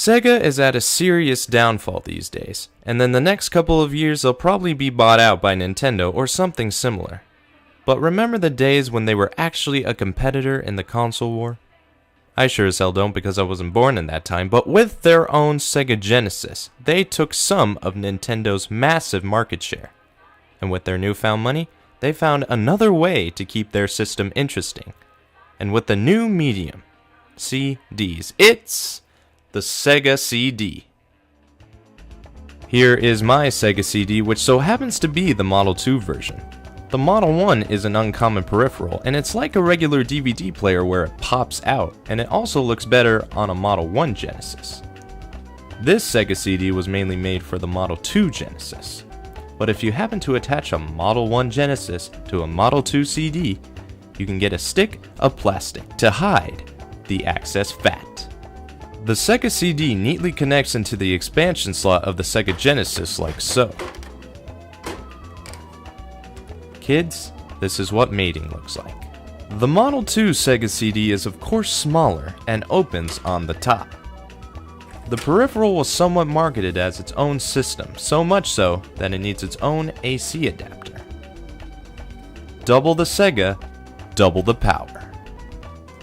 Sega is at a serious downfall these days, and then the next couple of years they'll probably be bought out by Nintendo or something similar. But remember the days when they were actually a competitor in the console war? I sure as hell don't because I wasn't born in that time, but with their own Sega Genesis, they took some of Nintendo's massive market share. And with their newfound money, they found another way to keep their system interesting. And with the new medium, CDs, it's the Sega CD. Here is my Sega CD, which so happens to be the Model 2 version. The Model 1 is an uncommon peripheral, and it's like a regular DVD player where it pops out, and it also looks better on a Model 1 Genesis. This Sega CD was mainly made for the Model 2 Genesis, but if you happen to attach a Model 1 Genesis to a Model 2 CD, you can get a stick of plastic to hide the excess fat. The Sega CD neatly connects into the expansion slot of the Sega Genesis like so. Kids, this is what mating looks like. The Model 2 Sega CD is of course smaller and opens on the top. The peripheral was somewhat marketed as its own system, so much so that it needs its own AC adapter. Double the Sega, double the power.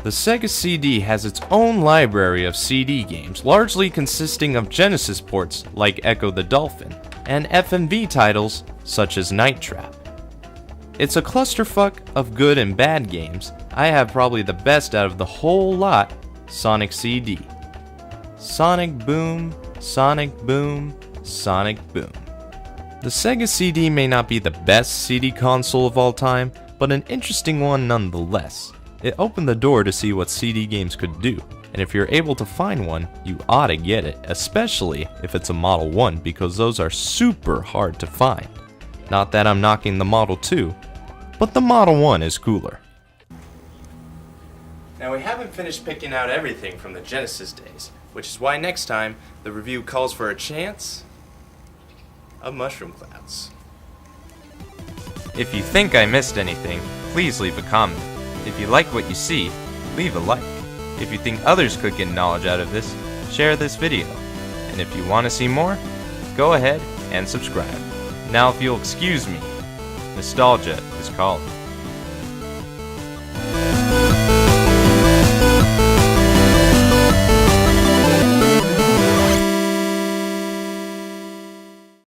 The Sega CD has its own library of CD games, largely consisting of Genesis ports like Echo the Dolphin, and FMV titles such as Night Trap. It's a clusterfuck of good and bad games. I have probably the best out of the whole lot, Sonic CD. Sonic Boom, Sonic Boom, Sonic Boom. The Sega CD may not be the best CD console of all time, but an interesting one nonetheless. It opened the door to see what CD games could do, and if you're able to find one, you ought to get it, especially if it's a Model 1 because those are super hard to find. Not that I'm knocking the Model 2, but the Model 1 is cooler. Now we haven't finished picking out everything from the Genesis days, which is why next time the review calls for a chance of mushroom clouds. If you think I missed anything, please leave a comment. If you like what you see, leave a like. If you think others could get knowledge out of this, share this video. And if you want to see more, go ahead and subscribe. Now if you'll excuse me, nostalgia is calling.